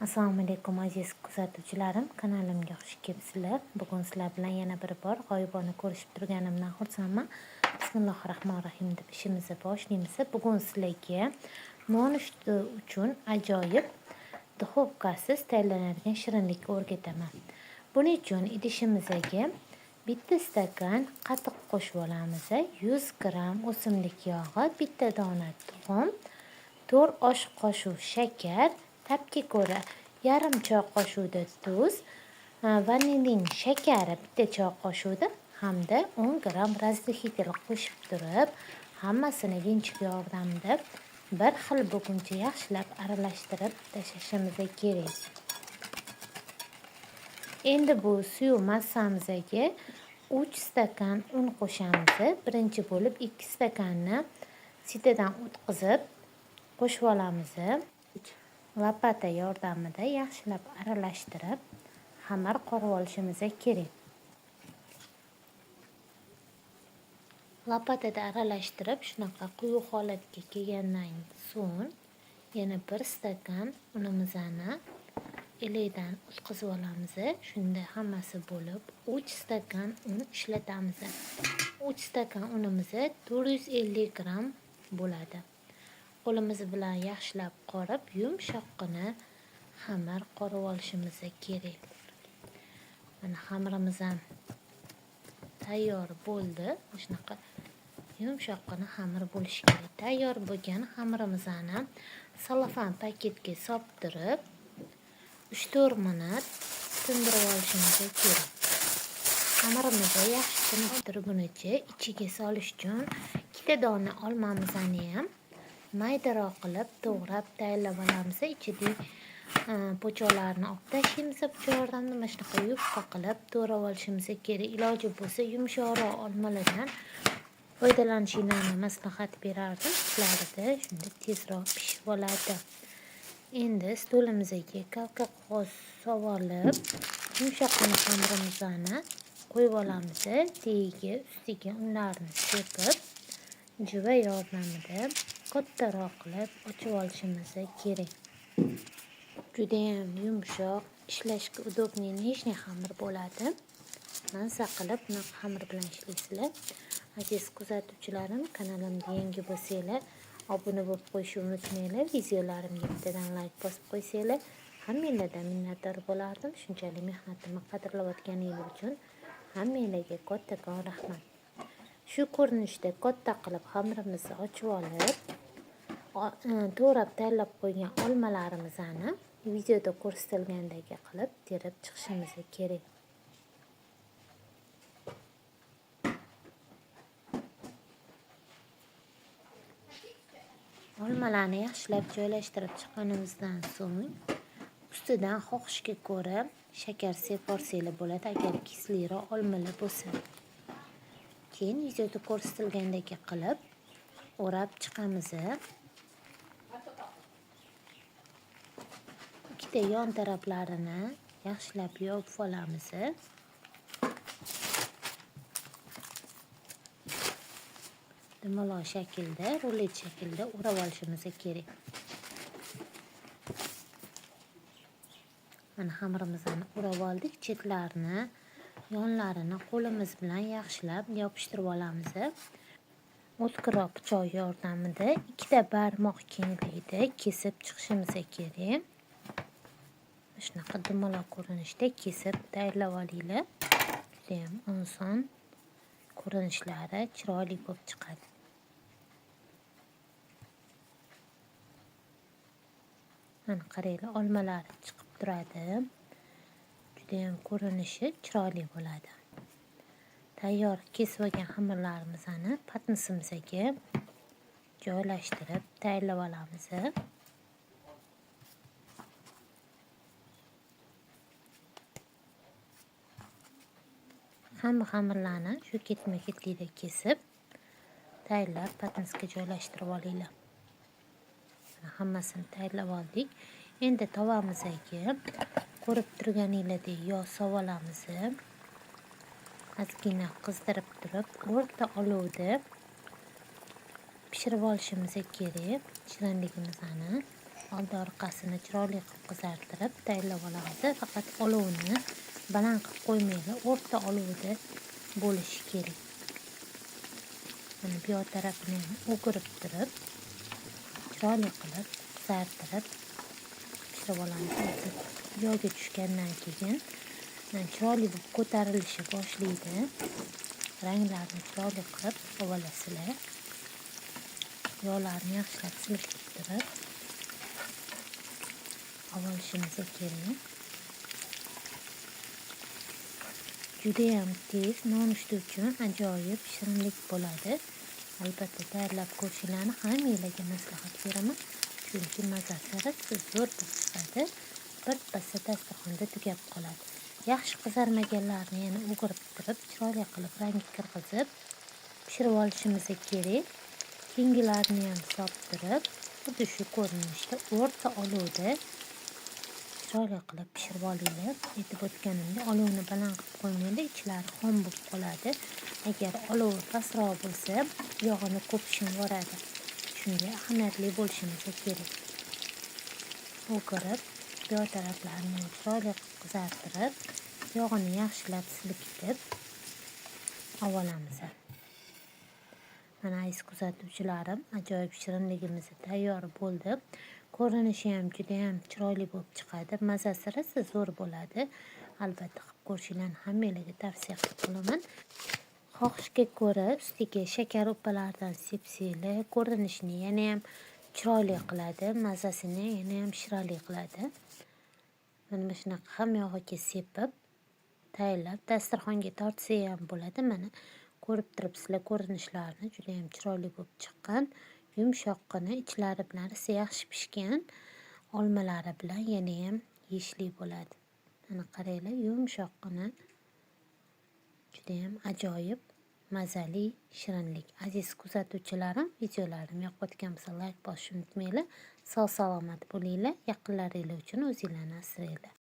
Assalomu alaykum aziz kuzatuvchilarim, kanalimga xush kelibsizlar. Bugun sizlar bilan yana bir bor g'oyibona ko'rishib turganimdan xursandman. Bismillahirrohmanirrohim deb ishimizni boshlaymiz. Bugun sizlarga nonushta uchun ajoyib duxovkasiz tayyorlanadigan shirinlik o'rgataman. Buning uchun idishimizga bitta stakan qatiq qo'shib olamiz. 100 gram o'simlik yog'i, bitta dona tuxum, 4 osh qoshiq shakar, ta'bga ko'ra yarim choy qoshiqda tuz, vanilin shakari bitta choy qoshiqda hamda 10 gram razvedel qo'shib turib, hammasini vinchik yordamida bir xil bo'lguncha yaxshilab aralashtirib tashlashimiz kerak. Endi bu suv massamizga 3 stakan un qo'shamiz. Birinchi bo'lib 2 stakanni sitadan o'tkazib qo'shib olamiz. Lapata yordamida yaxshilab aralashtirib xamir qorib olishimiz kerak. Lapatada aralashtirib shunaqa quyuq holatga kelgandan so'ng yana 1 stakan unimizni elekdan o'tkazib olamiz. Shunda hammasi bo'lib 3 stakan un ishlatamiz. 3 stakan unimiz 450 gram bo'ladi. Qo'limiz bilan yaxshilab qorib, yumshoqqina xamir qorib olishimiz kerak. Mana xamirimiz ham tayyor bo'ldi. Shunaqa yumshoqqina xamir bo'lishi kerak. Tayyor bo'lgan xamirimizni salofan paketga solib 3-4 minut tindirib olishimiz kerak. Xamirimizni yaxshi tinib turgunicha ichiga solish uchun 2 dona olmamizni ham maydaroq qilib to'g'rab tayyorlab olamiz. Ichidagi po'choqlarni olib tashlaymiz. Po'choq yordamida mana shunaqa yupqa qilib to'g'rab olishimiz kerak. Iloji bo'lsa yumshoqroq olmalardan foydalanishingizni maslahat berardim sizlarga. Shunda tezroq pishib oladi. Endi stolimizga kalka qog'oz solib, yumshoqqina xamirimizni qo'yib olamiz. Tagiga ustiga unlarni sepib, juva yordamida kattaroq qilib ochib olishimiz kerak. Juda ham yumshoq, ishlashga udobniy nechni xamir bo'ladi. Maza qilib bunaqa xamir bilan ishlaysizlar. Aziz kuzatuvchilarim, kanalimga yangi bo'lsanglar, obuna bo'lib qo'yishni unutmanglar. Videolarimga bittadan like bosib qo'ysanglar, hammanglardan minnatdor bo'lardim. Shunchalik mehnatimni qadrlayotganingiz uchun hammanglarga kattakon rahmat. Shu ko'rinishda katta qilib xamirimizni ochib olib, to'g'rab tayyorlab qo'ygan olmalarimizni videoda ko'rsatilgandagi qilib terib chiqishimiz kerak. Olmalarni yaxshilab joylashtirib chiqqanimizdan so'ng ustidan xohishga ko'ra shakar seporsanglar bo'ladi, agar kisliroq olmalar bo'lsa. Keyin videoda ko'rsatilgandagi qilib o'rab chiqamiz. Ikkita yon taraflarini yaxshilab yopib olamiz. Dumaloq shaklda, rulet shaklda o'rab olishimiz kerak. Mana xamirimizni o'rab oldik. Chetlarini, yonlarini qo'limiz bilan yaxshilab yopishtirib olamiz. O'tkirroq pichoq yordamida 2 barmoq kengligida kesib chiqishimiz kerak. Shunaqa dumaloq ko'rinishda kesib tayyorlab olinglar. Juda ham oson, ko'rinishlari chiroyli bo'lib chiqadi. Mana qaranglar, olmalari chiqib turadi. Juda ham ko'rinishi chiroyli bo'ladi. Tayyor kesib olgan xamirlarimizni patnisimizga joylashtirib tayyorlab olamiz. Hamma xamirlarni shu ketma-ketlikda kesib tayyorlab patnisga joylashtirib olinglar. Hammasini tayyorlab oldik. Endi tovamizga ko'rib turganinglardek yog' solib olamiz. Ozgina qizdirib turib, o'rta olovda pishirib olishimiz kerak shirinligimizni. oldi orqasini chiroyli qilib qizartirib tayyorlab olamiz. Faqat olovni baland qilib qo'ymaylik, o'rta olovda bo'lishi kerak. Mana bu yoq tarafini ham o'girib turib, chiroyli qilib qizartirib pishirib olamiz. Yog'ga tushgandan keyin chiroyli bo'lib ko'tarilishi boshlaydi. Ranglarni chiroyli qilib olasizlar. Yog'larni yaxshilab silkitib turib olishimiz kerak. Juda ham tez, nonushta uchun ajoyib shirinlik bo'ladi. Albatta tayyorlab ko'rishinglarni hammalarga maslahat beraman, chunki mazasi zo'r bo'lib chiqadi. Birpasda dasturxonda tugab qoladi. Yaxshi qizarmaganlarni yana o'girib turib, chiroyli qilib rang kirgizib pishirib olishimiz kerak. Keyingilarni ham solib xuddi shu ko'rinishda o'rta olovda chiroyli qilib pishirib olinglar. Aytib o'tganimdek, olovni baland qilib qo'ymanglar, ichlari xom bo'lib qoladi. Agar olov pastroq bo'lsa, yog'ini ko'p shivoradi. Shunga ahamiyatli bo'lishimiz kerak. O'girib, bu taraflarini chiroyli qizartirib, yog'ini yaxshilab silkitib olamiz. Mana aziz kuzatuvchilarim, ajoyib shirinligimiz tayyor bo'ldi. Ko'rinishi ham juda ham chiroyli bo'lib chiqadi. Mazasi rosa zo'r bo'ladi. Albatta qilib ko'rishinglarni hammalarga tavsiya qilib qolaman. Xohishga ko'ra ustiga shakar upalardan sepsanglar, ko'rinishini yana ham chiroyli qiladi, mazasini yana ham shirinli qiladi. Mana shunaqa hamyog'iga sepib, tayyorlab dasturxonga tortsa ham bo'ladi. Mana ko'rib turibsizlar, ko'rinishlarini juda ham chiroyli bo'lib chiqqan. Yumshoqqina, ichlari bilan rosa yaxshi pishgan, olmalari bilan yana ham yeyishli bo'ladi. Mana qaranglar, yumshoqqina, juda ham ajoyib mazali shirinlik. Aziz kuzatuvchilarim, videolarim yoqib o'tgan bo'lsa, like bosishni unutmanglar. Sog' salomat bo'linglar, yaqinlaringiz uchun o'zinglarni asranglar.